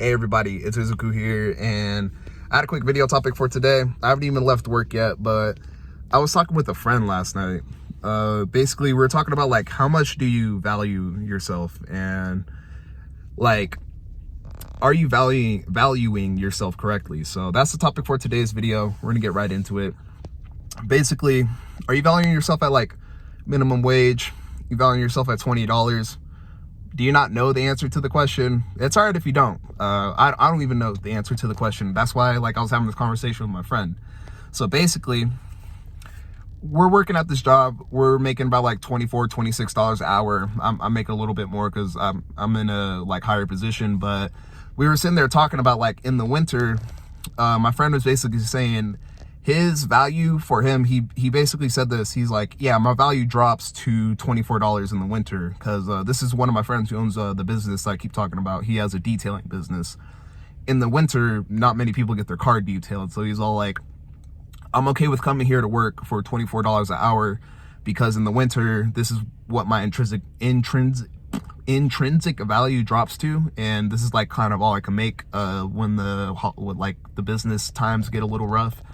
Hey everybody, it's Izuku here, and I had a quick video topic for today. I haven't even left work yet, but I was talking with a friend last night. Basically, we were talking about like how much do you value yourself, and like, are you valuing yourself correctly? So that's the topic for today's video. We're gonna get right into it. Basically, are you valuing yourself at like minimum wage? You valuing yourself at $20? Do you not know the answer to the question? It's all right if you don't. I don't even know the answer to the question. That's why I was having this conversation with my friend. So basically, we're working at this job. We're making about like $24, $26 an hour. I'm making a little bit more because I'm in a like higher position. But we were sitting there talking about like in the winter, my friend was basically saying his value for him, he basically said this. He's like, yeah, my value drops to $24 in the winter because this is one of my friends who owns the business I keep talking about. He has a detailing business. In the winter, not many people get their car detailed. So he's all like, I'm okay with coming here to work for $24 an hour because in the winter, this is what my intrinsic value drops to, and this is like kind of all I can make when the business times get a little rough.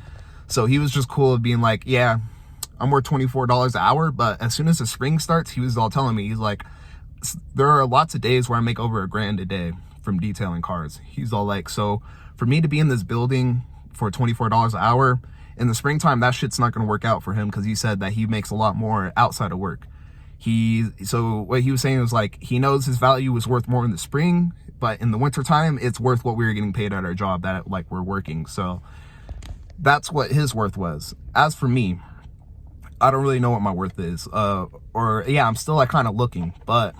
So he was just cool of being like, yeah, I'm worth $24 an hour. But as soon as the spring starts, he was all telling me, he's like, there are lots of days where I make over $1,000 a day from detailing cars. He's all like, so for me to be in this building for $24 an hour in the springtime, that shit's not going to work out for him because he said that he makes a lot more outside of work. So what he was saying was like, he knows his value is worth more in the spring, but in the wintertime, it's worth what we were getting paid at our job that like we're working. So that's what his worth was. As for me, I don't really know what my worth is. I'm still like kind of looking, but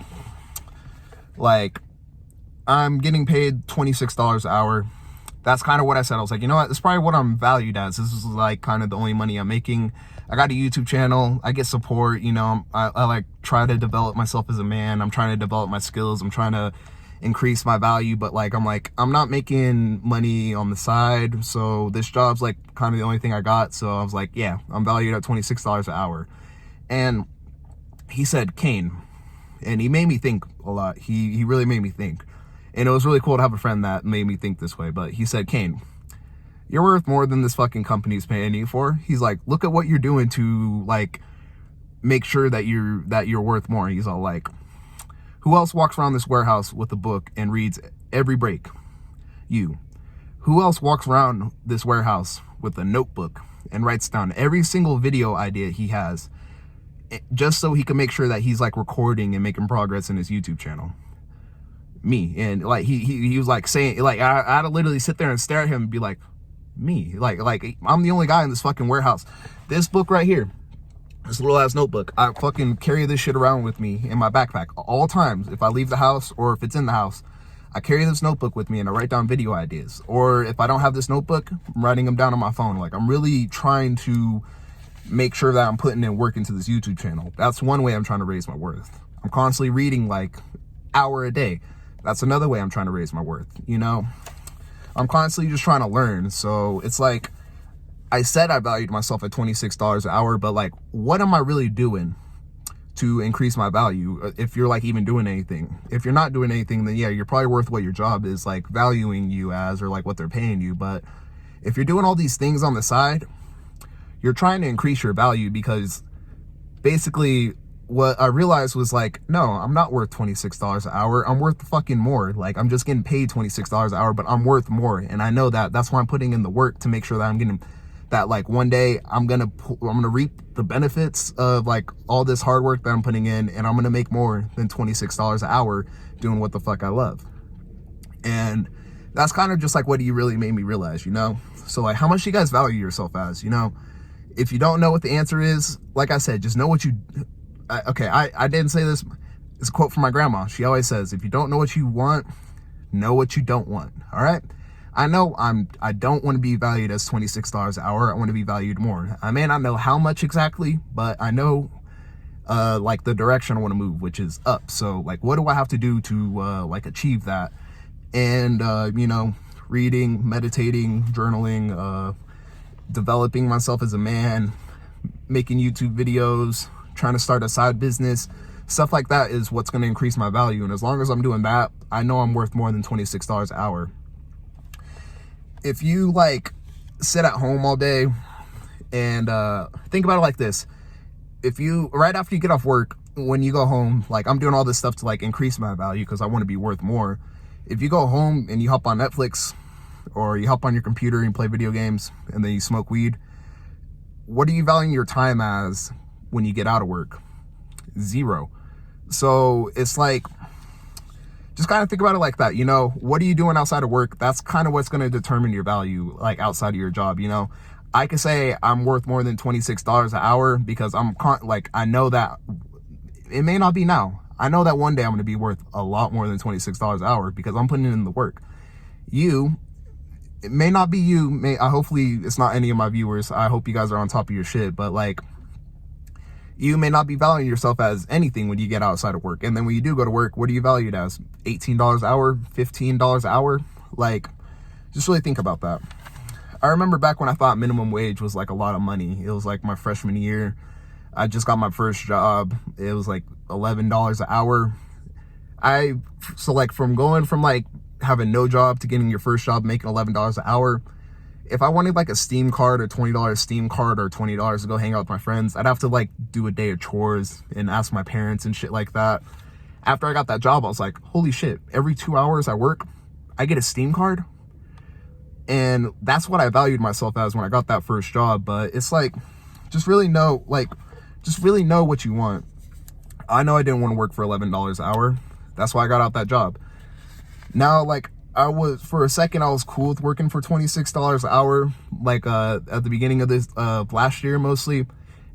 like I'm getting paid $26 an hour. That's kind of what I said. I was like, you know what? It's probably what I'm valued as. This is like kind of the only money I'm making. I got a YouTube channel. I get support. You know, I like try to develop myself as a man. I'm trying to develop my skills. I'm trying to increase my value, but I'm not making money on the side, so this job's like kind of the only thing I got. So I was like, yeah, I'm valued at $26 an hour. And he said, Kane, and he made me think a lot. He really made me think, and it was really cool to have a friend that made me think this way. But he said, Kane, you're worth more than this fucking company's paying you for. He's like, look at what you're doing to like make sure that you're worth more. He's all like, who else walks around this warehouse with a book and reads every break? You. Who else walks around this warehouse with a notebook and writes down every single video idea he has just so he can make sure that he's like recording and making progress in his YouTube channel? Me. And like he was like saying, like I had to literally sit there and stare at him and be like, me. Like I'm the only guy in this fucking warehouse. This book right here, this little ass notebook, I fucking carry this shit around with me in my backpack all times. If I leave the house or if it's in the house, I carry this notebook with me and I write down video ideas. Or if I don't have this notebook, I'm writing them down on my phone. Like I'm really trying to make sure that I'm putting in work into this YouTube channel. That's one way I'm trying to raise my worth. I'm constantly reading like hour a day. That's another way I'm trying to raise my worth. You know, I'm constantly just trying to learn. So it's like, I said I valued myself at $26 an hour, but like, what am I really doing to increase my value? If you're like even doing anything, if you're not doing anything, then yeah, you're probably worth what your job is like valuing you as, or like what they're paying you. But if you're doing all these things on the side, you're trying to increase your value, because basically what I realized was like, no, I'm not worth $26 an hour. I'm worth fucking more. Like I'm just getting paid $26 an hour, but I'm worth more. And I know that. That's why I'm putting in the work to make sure that I'm getting that like one day I'm gonna reap the benefits of like all this hard work that I'm putting in, and I'm gonna make more than $26 an hour doing what the fuck I love. And that's kind of just like what he really made me realize, you know? So like, how much do you guys value yourself as, you know? If you don't know what the answer is, like I said, just know what you, I didn't say this. It's a quote from my grandma. She always says, if you don't know what you want, know what you don't want. All right. I know I don't want to be valued as $26 an hour. I want to be valued more. I may not know how much exactly, but I know like the direction I want to move, which is up. So like, what do I have to do to like achieve that? And you know, reading, meditating, journaling, developing myself as a man, making YouTube videos, trying to start a side business, Stuff like that is what's going to increase my value. And as long as I'm doing that, I know I'm worth more than $26 an hour. If you like sit at home all day and think about it like this, if you, right after you get off work, when you go home, like I'm doing all this stuff to like increase my value because I want to be worth more. If you go home and you hop on Netflix or you hop on your computer and play video games and then you smoke weed, what are you valuing your time as when you get out of work? Zero. So it's like, just kind of think about it like that. You know, what are you doing outside of work? That's kind of what's going to determine your value, like outside of your job. You know, I can say I'm worth more than $26 an hour because I know that it may not be now. I know that one day I'm going to be worth a lot more than $26 an hour because I'm putting in the work. It may not be you. Hopefully it's not any of my viewers. I hope you guys are on top of your shit, but like, you may not be valuing yourself as anything when you get outside of work. And then when you do go to work, what are you valued as? $18 an hour, $15 an hour? Like, just really think about that. I remember back when I thought minimum wage was like a lot of money. It was like my freshman year. I just got my first job. It was like $11 an hour. So like from going from like having no job to getting your first job, making $11 an hour, if I wanted like a Steam card or $20 Steam card or $20 to go hang out with my friends, I'd have to like do a day of chores and ask my parents and shit like that. After I got that job, I was like, holy shit, every 2 hours I work, I get a Steam card. And that's what I valued myself as when I got that first job. But it's like, just really know what you want. I know I didn't want to work for $11 an hour. That's why I got out that job. Now, like, for a second, I was cool with working for $26 an hour, like at the beginning of this last year mostly.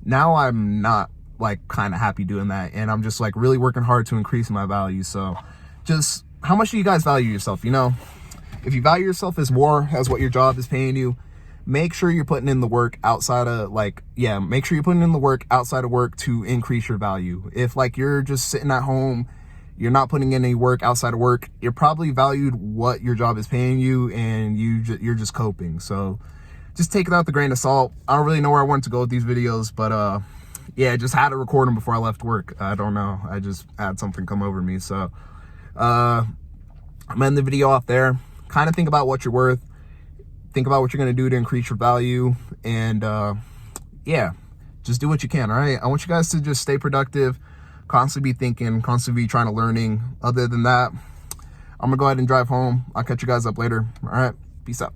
Now I'm not like kind of happy doing that, and I'm just like really working hard to increase my value. So just, how much do you guys value yourself? You know, if you value yourself as more as what your job is paying you, make sure you're putting in the work outside of make sure you're putting in the work outside of work to increase your value. If like you're just sitting at home, you're not putting in any work outside of work, you're probably valued what your job is paying you, and you're just coping. So just take it out with a grain of salt. I don't really know where I wanted to go with these videos, but yeah, just had to record them before I left work. I don't know, I just had something come over me. So I'm ending the video off there. Kind of think about what you're worth, think about what you're going to do to increase your value, and yeah, just do what you can. All right, I want you guys to just stay productive, constantly be thinking, constantly be trying to learning. Other than that, I'm gonna go ahead and drive home. I'll catch you guys up later. All right, peace out.